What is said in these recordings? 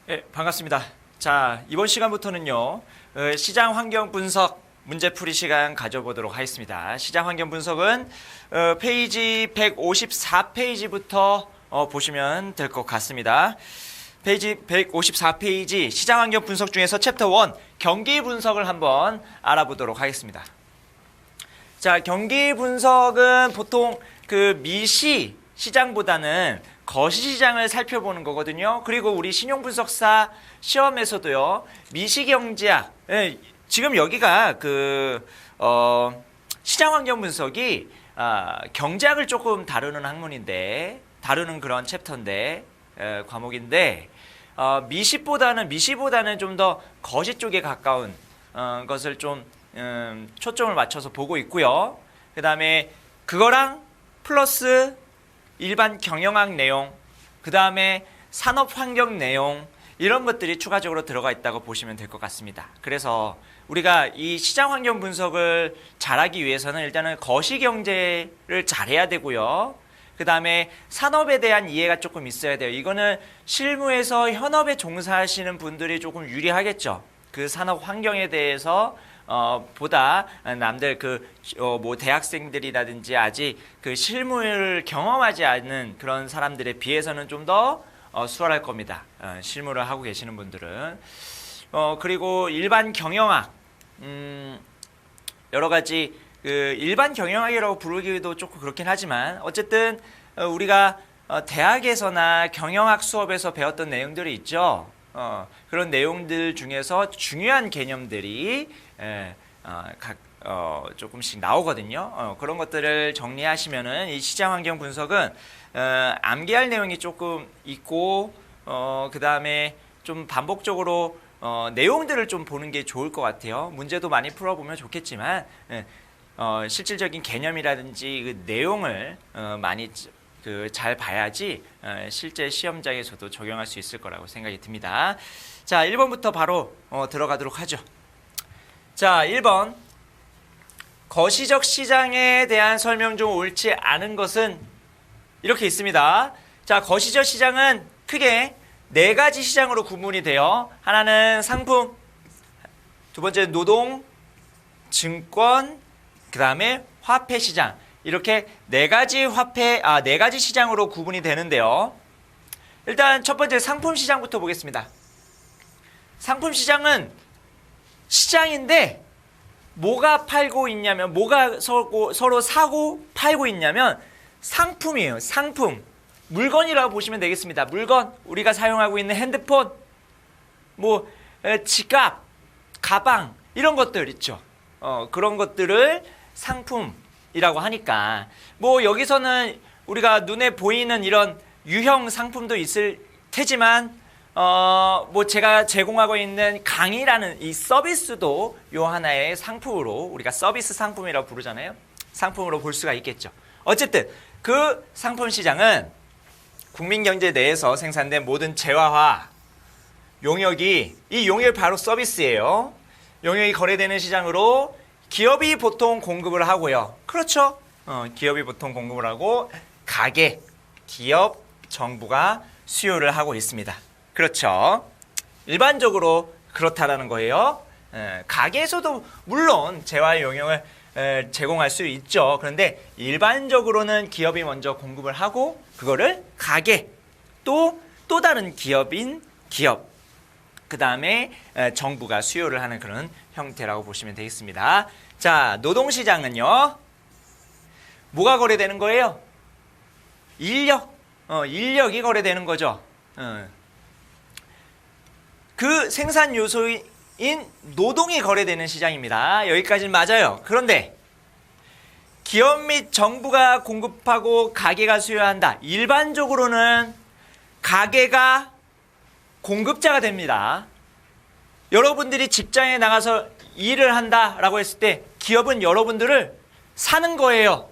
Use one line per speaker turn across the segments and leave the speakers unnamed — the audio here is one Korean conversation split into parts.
네, 반갑습니다. 자, 이번 시간부터는요, 시장 환경 분석 문제풀이 시간 가져보도록 하겠습니다. 시장 환경 분석은 페이지 154페이지부터 보시면 될 것 같습니다. 페이지 154페이지 시장 환경 분석 중에서 챕터 1 경기 분석을 한번 알아보도록 하겠습니다. 자, 경기 분석은 보통 그 미시 시장보다는 거시시장을 살펴보는 거거든요. 그리고 우리 신용분석사 시험에서도요, 미시경제학, 지금 여기가 시장환경 분석이 경제학을 조금 다루는 학문인데, 다루는 그런 챕터인데, 과목인데, 미시보다는 좀 더 거시 쪽에 가까운 것을 좀 초점을 맞춰서 보고 있고요. 그 다음에 그거랑 플러스 일반 경영학 내용, 그 다음에 산업환경 내용, 이런 것들이 추가적으로 들어가 있다고 보시면 될 것 같습니다. 그래서 우리가 이 시장환경 분석을 잘하기 위해서는 일단은 거시경제를 잘해야 되고요. 그 다음에 산업에 대한 이해가 조금 있어야 돼요. 이거는 실무에서 현업에 종사하시는 분들이 조금 유리하겠죠. 그 산업 환경에 대해서 보다 남들 뭐 대학생들이라든지 아직 그 실무를 경험하지 않는 그런 사람들에 비해서는 좀 더 수월할 겁니다. 실무를 하고 계시는 분들은. 그리고 일반 경영학, 여러 가지 그 일반 경영학이라고 부르기도 조금 그렇긴 하지만 어쨌든 우리가 대학에서나 경영학 수업에서 배웠던 내용들이 있죠. 그런 내용들 중에서 중요한 개념들이 조금씩 나오거든요. 그런 것들을 정리하시면은 이 시장환경 분석은 암기할 내용이 조금 있고, 그 다음에 좀 반복적으로 내용들을 좀 보는 게 좋을 것 같아요. 문제도 많이 풀어보면 좋겠지만 실질적인 개념이라든지 그 내용을 많이 잘 봐야지 실제 시험장에서도 적용할 수 있을 거라고 생각이 듭니다. 자, 1번부터 바로 들어가도록 하죠. 자, 1번. 거시적 시장에 대한 설명 중 옳지 않은 것은 이렇게 있습니다. 자, 거시적 시장은 크게 4가지 시장으로 구분이 돼요. 하나는 상품, 두 번째는 노동, 증권, 그 다음에 화폐 시장. 이렇게 4가지 시장으로 구분이 되는데요. 일단 첫 번째 상품 시장부터 보겠습니다. 상품 시장은 시장인데 뭐가 팔고 있냐면, 뭐가 서로 사고 팔고 있냐면 상품이에요. 상품. 물건이라고 보시면 되겠습니다. 물건, 우리가 사용하고 있는 핸드폰, 뭐 지갑, 가방, 이런 것들 있죠. 그런 것들을 상품이라고 하니까, 뭐 여기서는 우리가 눈에 보이는 이런 유형 상품도 있을 테지만 뭐 제가 제공하고 있는 강의라는 이 서비스도 요 하나의 상품으로, 우리가 서비스 상품이라고 부르잖아요. 상품으로 볼 수가 있겠죠. 어쨌든 그 상품 시장은 국민경제 내에서 생산된 모든 재화와 용역이, 이 용역이 바로 서비스예요. 용역이 거래되는 시장으로 기업이 보통 공급을 하고요. 그렇죠. 기업이 보통 공급을 하고 가게, 기업, 정부가 수요를 하고 있습니다. 그렇죠. 일반적으로 그렇다라는 거예요. 가게에서도 물론 재화 용역을 제공할 수 있죠. 그런데 일반적으로는 기업이 먼저 공급을 하고 그거를 가게, 또 다른 기업인 기업, 그 다음에 정부가 수요를 하는 그런 형태라고 보시면 되겠습니다. 자, 노동시장은요, 뭐가 거래되는 거예요? 인력이 거래되는 거죠. 그 생산 요소인 노동이 거래되는 시장입니다. 여기까지는 맞아요. 그런데 기업 및 정부가 공급하고 가게가 수요한다. 일반적으로는 가게가 공급자가 됩니다. 여러분들이 직장에 나가서 일을 한다라고 했을 때 기업은 여러분들을 사는 거예요.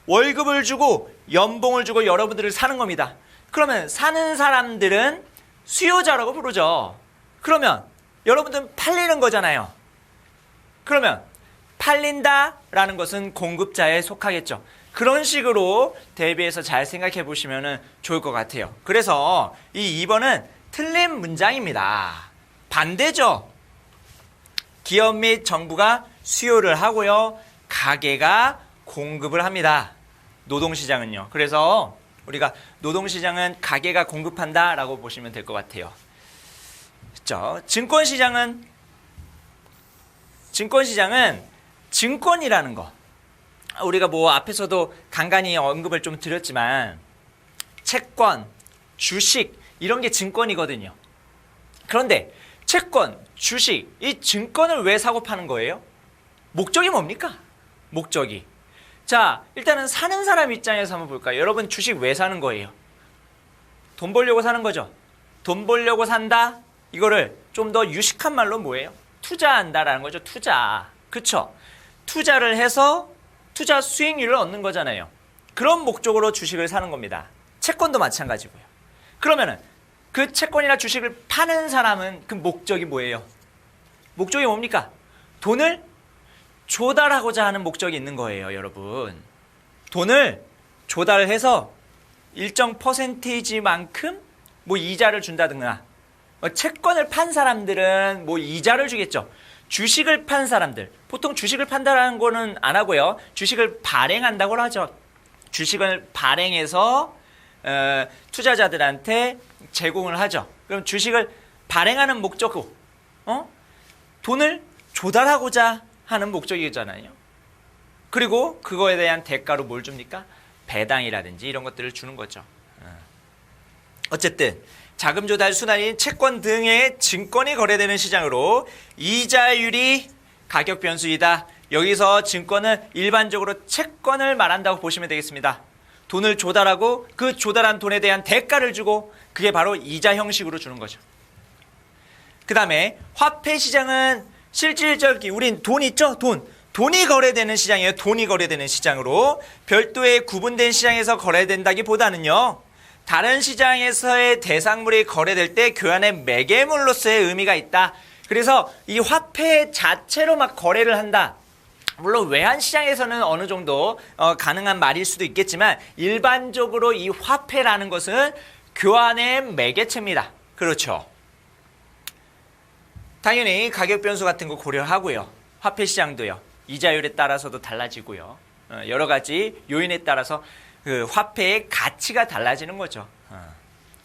월급을 주고 연봉을 주고 여러분들을 사는 겁니다. 그러면 사는 사람들은 수요자라고 부르죠. 그러면 여러분들은 팔리는 거잖아요. 그러면 팔린다라는 것은 공급자에 속하겠죠. 그런 식으로 대비해서 잘 생각해 보시면 좋을 것 같아요. 그래서 이 2번은 틀린 문장입니다. 반대죠. 기업 및 정부가 수요를 하고요. 가게가 공급을 합니다. 노동시장은요. 그래서 우리가 노동시장은 가게가 공급한다라고 보시면 될 것 같아요. 그렇죠? 증권시장은 증권이라는 거. 우리가 뭐 앞에서도 간간히 언급을 좀 드렸지만 채권, 주식 이런 게 증권이거든요. 그런데 채권, 주식, 이 증권을 왜 사고 파는 거예요? 목적이 뭡니까? 목적이. 자, 일단은 사는 사람 입장에서 한번 볼까요? 여러분 주식 왜 사는 거예요? 돈 벌려고 사는 거죠. 돈 벌려고 산다? 이거를 좀 더 유식한 말로 뭐예요? 투자한다라는 거죠. 투자. 그쵸? 투자를 해서 투자 수익률을 얻는 거잖아요. 그런 목적으로 주식을 사는 겁니다. 채권도 마찬가지고요. 그러면은 그 채권이나 주식을 파는 사람은 그 목적이 뭐예요? 목적이 뭡니까? 돈을 조달하고자 하는 목적이 있는 거예요, 여러분. 돈을 조달해서 일정 퍼센테이지만큼 뭐 이자를 준다든가. 채권을 판 사람들은 뭐 이자를 주겠죠. 주식을 판 사람들, 보통 주식을 판다라는 거는 안 하고요. 주식을 발행한다고 하죠. 주식을 발행해서 투자자들한테 제공을 하죠. 그럼 주식을 발행하는 목적으로 돈을 조달하고자 하는 목적이잖아요. 그리고 그거에 대한 대가로 뭘 줍니까? 배당이라든지 이런 것들을 주는 거죠. 어쨌든 자금 조달 순환인 채권 등의 증권이 거래되는 시장으로 이자율이 가격 변수이다. 여기서 증권은 일반적으로 채권을 말한다고 보시면 되겠습니다. 돈을 조달하고 그 조달한 돈에 대한 대가를 주고 그게 바로 이자 형식으로 주는 거죠. 그 다음에 화폐 시장은 실질적인 우린 돈 있죠? 돈이 거래되는 시장이에요. 돈이 거래되는 시장으로 별도의 구분된 시장에서 거래된다기보다는요. 다른 시장에서의 대상물이 거래될 때 교환의 매개물로서의 의미가 있다. 그래서 이 화폐 자체로 막 거래를 한다. 물론 외환시장에서는 어느 정도 가능한 말일 수도 있겠지만 일반적으로 이 화폐라는 것은 교환의 매개체입니다. 그렇죠. 당연히 가격 변수 같은 거 고려하고요. 화폐 시장도요. 이자율에 따라서도 달라지고요. 여러 가지 요인에 따라서 그 화폐의 가치가 달라지는 거죠.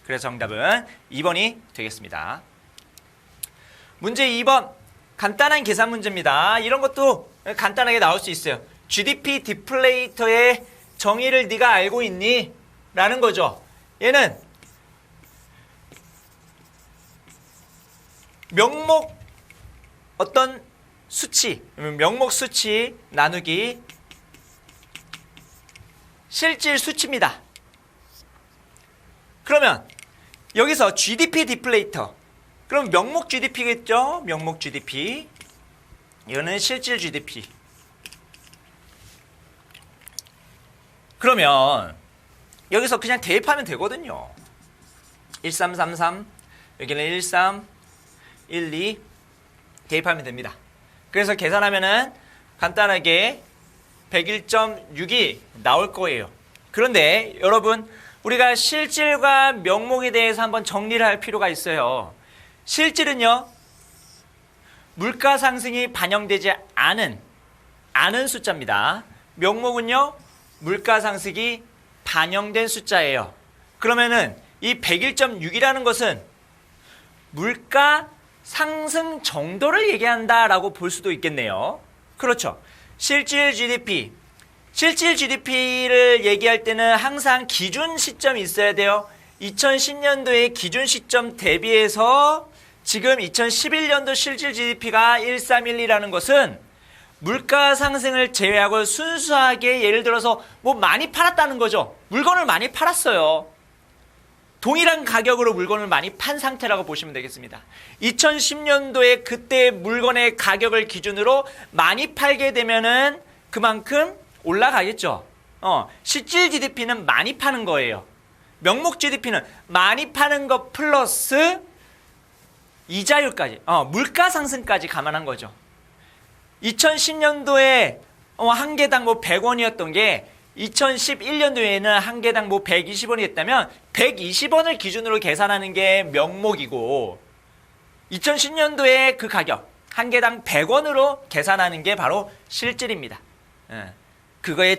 그래서 정답은 2번이 되겠습니다. 문제 2번. 간단한 계산 문제입니다. 이런 것도 간단하게 나올 수 있어요. GDP 디플레이터의 정의를 네가 알고 있니? 라는 거죠. 얘는 명목 어떤 수치, 명목 수치 나누기 실질 수치입니다. 그러면 여기서 GDP 디플레이터, 그럼 명목 GDP겠죠? 명목 GDP. 이거는 실질 GDP. 그러면 여기서 그냥 대입하면 되거든요. 1333, 여기는 13, 12 대입하면 됩니다. 그래서 계산하면은 간단하게 101.6이 나올 거예요. 그런데 여러분, 우리가 실질과 명목에 대해서 한번 정리를 할 필요가 있어요. 실질은요, 물가 상승이 반영되지 않은 숫자입니다. 명목은요, 물가 상승이 반영된 숫자예요. 그러면은 이 101.6이라는 것은 물가 상승 정도를 얘기한다라고 볼 수도 있겠네요. 그렇죠. 실질 GDP를 얘기할 때는 항상 기준 시점이 있어야 돼요. 2010년도의 기준 시점 대비해서 지금 2011년도 실질 GDP가 1312라는 것은 물가 상승을 제외하고 순수하게 예를 들어서 뭐 많이 팔았다는 거죠. 물건을 많이 팔았어요. 동일한 가격으로 물건을 많이 판 상태라고 보시면 되겠습니다. 2010년도에 그때 물건의 가격을 기준으로 많이 팔게 되면은 그만큼 올라가겠죠. 실질 GDP는 많이 파는 거예요. 명목 GDP는 많이 파는 것 플러스 이자율까지, 물가 상승까지 감안한 거죠. 2010년도에 한 개당 뭐 100원이었던 게 2011년도에는 한 개당 뭐 120원이 했다면 120원을 기준으로 계산하는 게 명목이고 2010년도에 그 가격 한 개당 100원으로 계산하는 게 바로 실질입니다. 그거에